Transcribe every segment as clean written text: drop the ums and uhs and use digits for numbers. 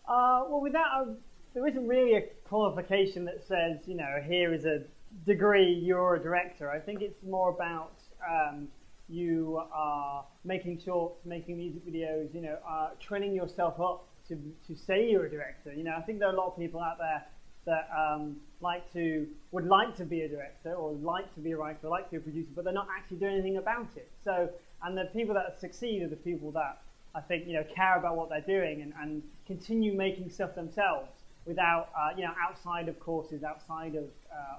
Well, there isn't really a qualification that says, here is a degree, you're a director. I think it's more about you are making shorts, making music videos, training yourself up to say you're a director. I think there are a lot of people out there that would like to be a director or like to be a writer or like to be a producer, but they're not actually doing anything about it. So, and the people that succeed are the people that I think care about what they're doing and continue making stuff themselves without outside of courses, outside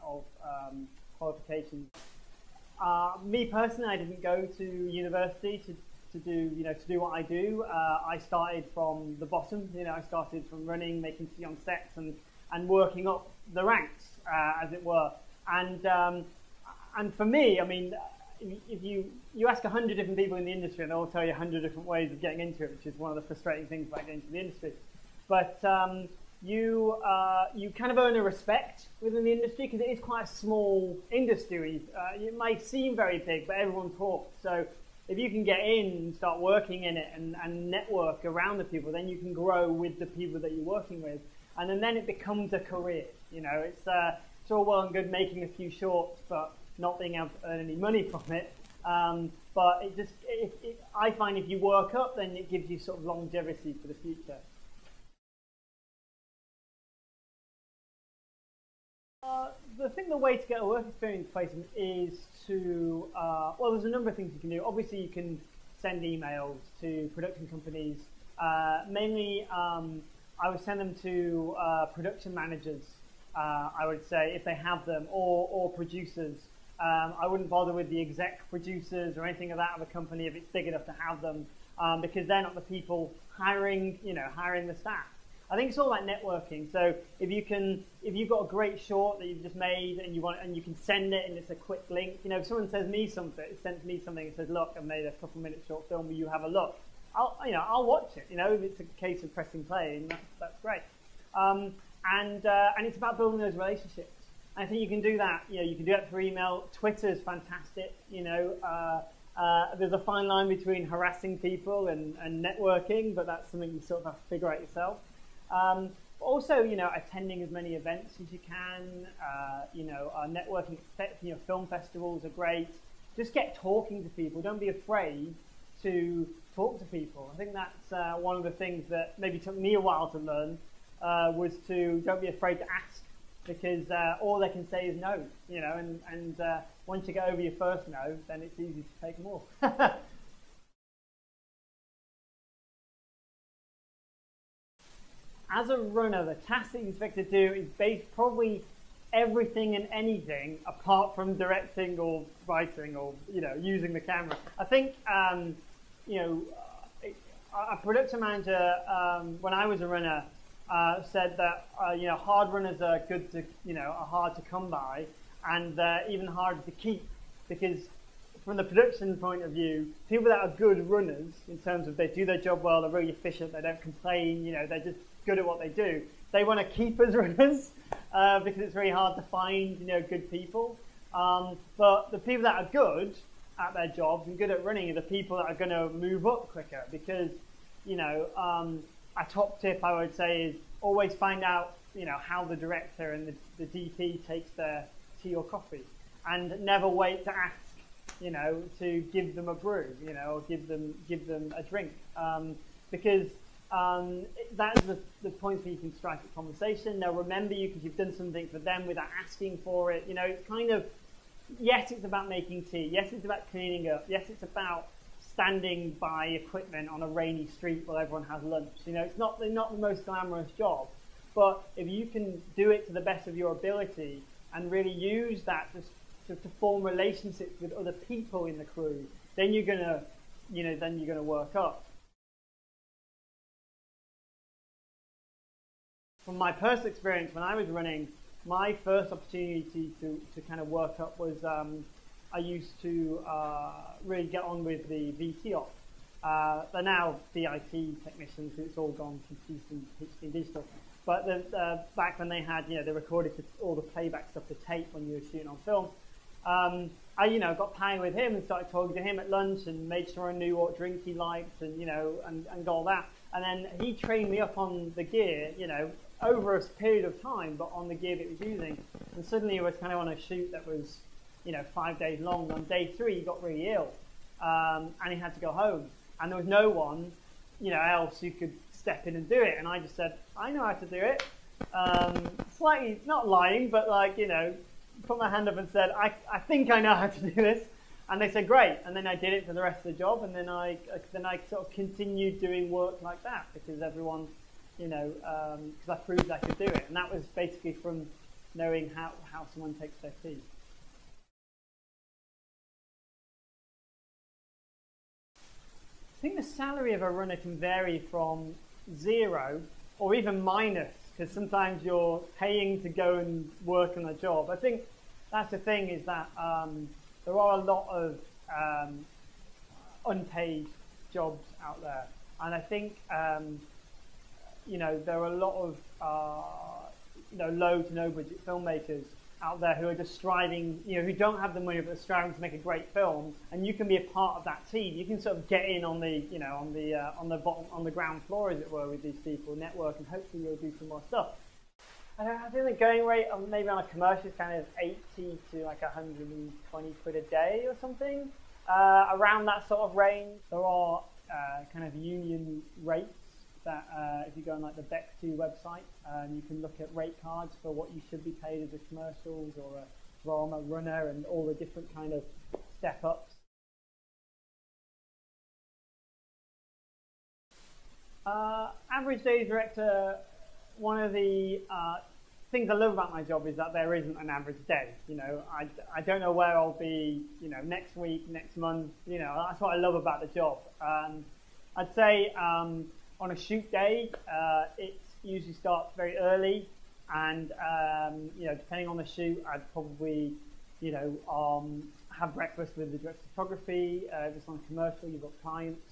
of qualifications. Me personally, I didn't go to university to do what I do. I started from the bottom. I started from running, making tea on sets, and working up the ranks, as it were. And for me, I mean, if you ask 100 different people in the industry, and they'll all tell you 100 different ways of getting into it, which is one of the frustrating things about getting into the industry. But you kind of earn a respect within the industry because it is quite a small industry. It might seem very big, but everyone talks. So if you can get in and start working in it and network around the people, then you can grow with the people that you're working with. And then it becomes a career. It's all well and good making a few shorts, but not being able to earn any money from it. But I find if you work up, then it gives you sort of longevity for the future. The way to get a work experience placement is to, well, there's a number of things you can do. Obviously, you can send emails to production companies. Mainly, I would send them to production managers, I would say, if they have them, or producers. I wouldn't bother with the exec producers or anything of that of a company if it's big enough to have them, because they're not the people hiring the staff. I think it's all about networking. So if you've got a great short that you've just made and you can send it and it's a quick link. If someone sends me something and says, "Look, I've made a couple-minute short film. Will you have a look?" I'll watch it. If it's a case of pressing play, and that's great. And it's about building those relationships. I think you can do that. You can do that through email. Twitter is fantastic. There's a fine line between harassing people and networking, but that's something you sort of have to figure out yourself. Also, attending as many events as you can. Networking. Film festivals are great. Just get talking to people. Don't be afraid to talk to people. I think that's one of the things that maybe took me a while to learn. Was to don't be afraid to ask, because all they can say is no, and once you get over your first no, then it's easy to take more. As a runner, the task that you expect to do is based probably everything and anything apart from directing or writing or using the camera. I think a production manager when I was a runner said that hard runners are are hard to come by, and even harder to keep, because from the production point of view, people that are good runners in terms of they do their job well, they're really efficient, they don't complain, they're just good at what they do. They want to keep as runners because it's very hard to find good people. But the people that are good at their jobs and good at running are the people that are going to move up quicker, because a top tip I would say is always find out how the director and the DP takes their tea or coffee, and never wait to ask to give them a brew or give them a drink, because that's the point where you can strike a conversation. They'll remember you because you've done something for them without asking for it. It's kind of, yes, it's about making tea, yes, it's about cleaning up, yes, it's about standing by equipment on a rainy street while everyone has lunch. It's not the most glamorous job, but if you can do it to the best of your ability and really use that to form relationships with other people in the crew, then you're gonna work up. From my personal experience, when I was running, my first opportunity to kind of work up was I used to really get on with the VT op. They're now VIT technicians, it's all gone to HD digital. But back when they had, they recorded all the playback stuff to tape when you were shooting on film. I, got playing with him and started talking to him at lunch and made sure I knew what drink he liked and, and all that. And then he trained me up on the gear, over a period of time, but on the gear that he was using. And suddenly he was kind of on a shoot that was, 5 days long. On day 3, he got really ill, and he had to go home. And there was no one, else who could step in and do it. And I just said, I know how to do it. Slightly, not lying, but put my hand up and said, I think I know how to do this. And they said, great. And then I did it for the rest of the job. And then I sort of continued doing work like that because everyone, because I proved I could do it. And that was basically from knowing how someone takes their tea. I think the salary of a runner can vary from 0 or even minus, because sometimes you're paying to go and work on a job. I think that's the thing, is that there are a lot of unpaid jobs out there. And I think, there are a lot of, low to no budget filmmakers out there who are just striving, who don't have the money but are striving to make a great film, and you can be a part of that team. You can sort of get in on the, on the bottom, on the ground floor, as it were, with these people, network, and hopefully you'll do some more stuff. I think the going rate on maybe on a commercial is kind of 80 to like 120 quid a day or something, around that sort of range. There are kind of union rates that if you go on like the Beck2 website, you can look at rate cards for what you should be paid as a commercials or a drama runner and all the different kind of step-ups. Average day director, one of the things I love about my job is that there isn't an average day. I don't know where I'll be, next week, next month. That's what I love about the job. I'd say on a shoot day, it usually starts very early, and depending on the shoot, I'd probably have breakfast with the director of photography. Just on a commercial, you've got clients,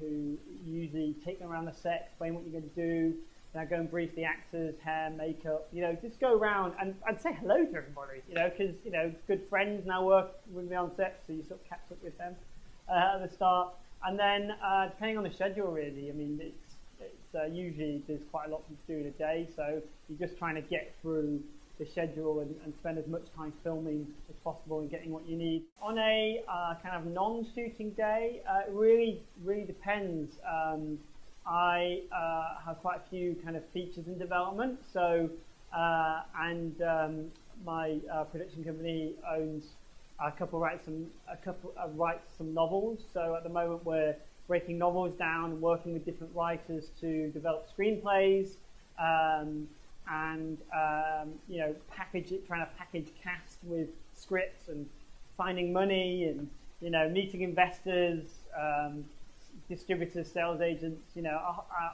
who usually take them around the set, explain what you're going to do. Then I go and brief the actors, hair, makeup, just go around and I'd say hello to everybody, because, good friends now work with me on set, so you sort of catch up with them at the start. And then, depending on the schedule, really, I mean, it's usually there's quite a lot to do in a day, so you're just trying to get through the schedule and spend as much time filming as possible and getting what you need. On a kind of non-shooting day, it really depends. I have quite a few kind of features in development, so my production company owns a couple writes some novels. So at the moment we're breaking novels down and working with different writers to develop screenplays, package it, trying to package cast with scripts and finding money and meeting investors, distributors, sales agents,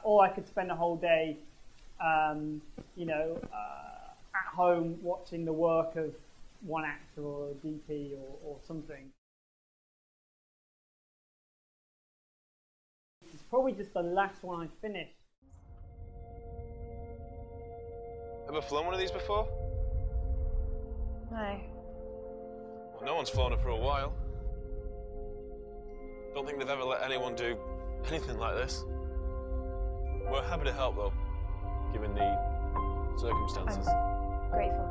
or I could spend a whole day, at home watching the work of one actor or a DP or something. It's probably just the last one I finished. Ever flown one of these before? No. Well, no one's flown it for a while. Don't think they've ever let anyone do anything like this. We're happy to help, though, given the circumstances. I'm grateful.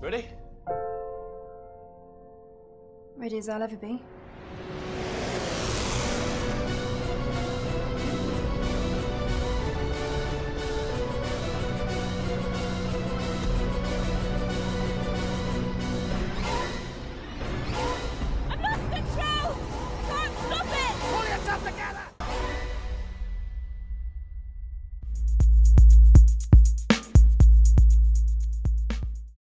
Ready? Ready as I'll ever be.